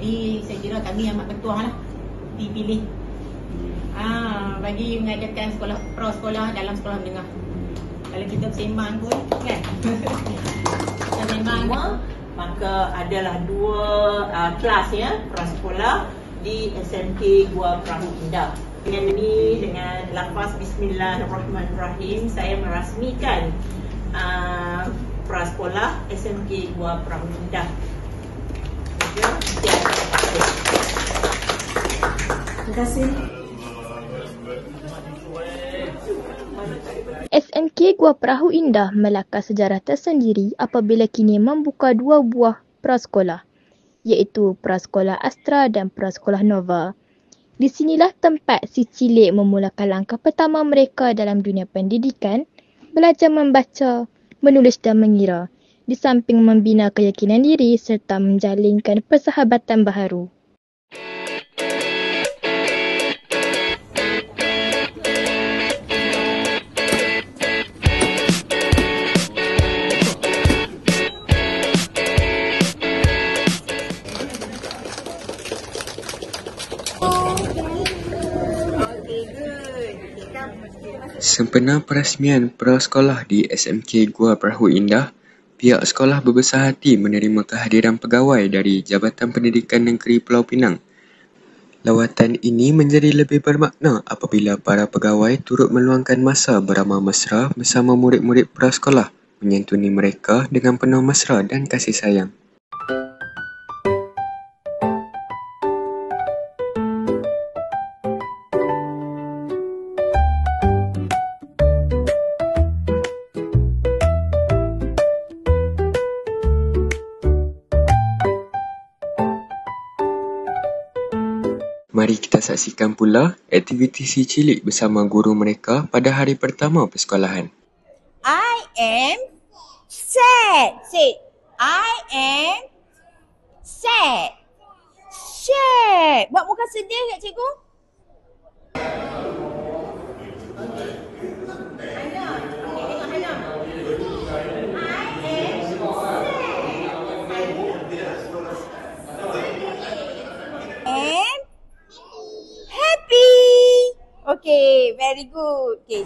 Jadi saya kira kami amat bertuah lah dipilih bagi mengadakan sekolah prasekolah dalam sekolah menengah. Kalau kita bersembang pun kan kita sembang maka adalah 2 kelas ya prasekolah di SMK Gua Perahu Indah. Dengan ini, dengan lafaz Bismillahirrahmanirrahim, saya merasmikan prasekolah SMK Gua Perahu Indah. Terima kasih. SMK Gua Perahu Indah melakar sejarah tersendiri apabila kini membuka 2 buah prasekolah, iaitu Prasekolah Astra dan Prasekolah Nova. Di sinilah tempat si cilik memulakan langkah pertama mereka dalam dunia pendidikan, belajar membaca, menulis dan mengira, di samping membina keyakinan diri serta menjalinkan persahabatan baharu. Sempena perasmian prasekolah di SMK Gua Perahu Indah, pihak sekolah berbesar hati menerima kehadiran pegawai dari Jabatan Pendidikan Negeri Pulau Pinang. Lawatan ini menjadi lebih bermakna apabila para pegawai turut meluangkan masa beramah mesra bersama murid-murid prasekolah, menyantuni mereka dengan penuh mesra dan kasih sayang. Mari kita saksikan pula aktiviti si cilik bersama guru mereka pada hari pertama persekolahan. I am sad. Say, I am sad. Sad. Buat muka sedih tak cikgu? Okay, very good. Okay.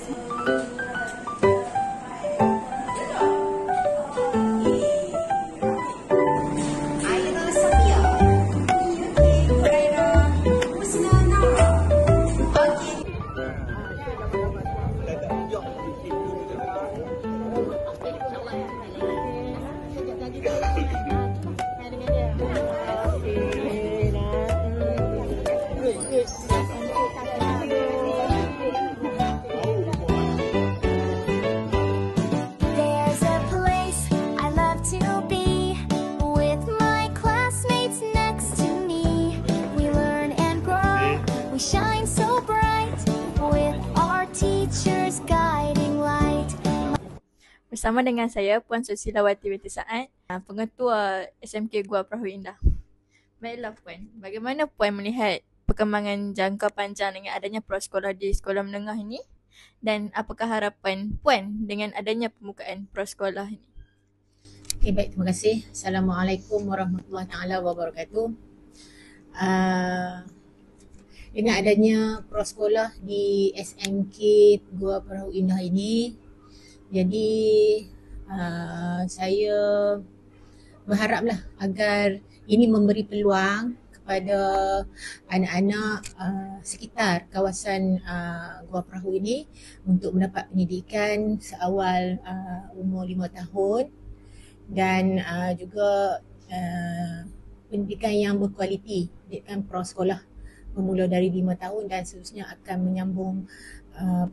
Bersama dengan saya, Puan Susilawati Binti Saad, Pengetua SMK Gua Perahu Indah. Baiklah Puan, bagaimana Puan melihat perkembangan jangka panjang dengan adanya prasekolah di sekolah menengah ini? Dan apakah harapan Puan dengan adanya pembukaan prasekolah ini? Okay, baik, terima kasih. Assalamualaikum warahmatullahi wabarakatuh. Dengan adanya prasekolah di SMK Gua Perahu Indah ini, jadi saya berharaplah agar ini memberi peluang kepada anak-anak sekitar kawasan Gua Perahu ini untuk mendapat pendidikan seawal umur 5 tahun dan juga pendidikan yang berkualiti, pendidikan prasekolah bermula dari 5 tahun dan seterusnya akan menyambung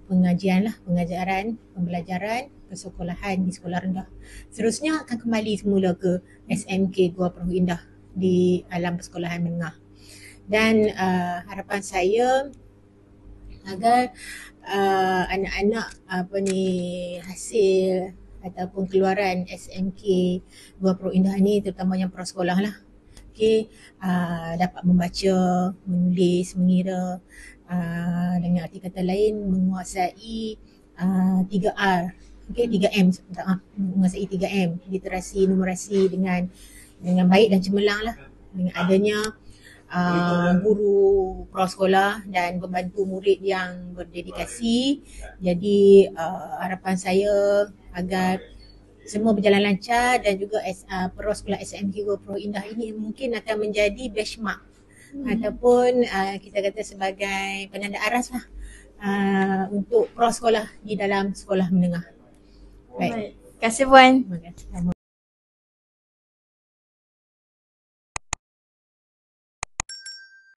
pengajaran, pembelajaran persekolahan di sekolah rendah. Seterusnya akan kembali semula ke SMK Gua Perahu Indah di alam persekolahan menengah. Dan harapan saya agar anak-anak hasil ataupun keluaran SMK Gua Perahu Indah ni, terutamanya prasekolah lah, dapat membaca, menulis, mengira, dengan arti kata lain menguasai 3R, 3M, menguasai 3M, literasi, numerasi dengan baik dan cemerlang lah. Dengan adanya guru prasekolah dan pembantu murid yang berdedikasi. Jadi harapan saya agar semua berjalan lancar dan juga prasekolah SMK Gua Perahu Indah ini mungkin akan menjadi benchmark ataupun kita kata sebagai penanda aras lah untuk prasekolah di dalam sekolah menengah. Baik. Terima kasih Puan. Terima kasih.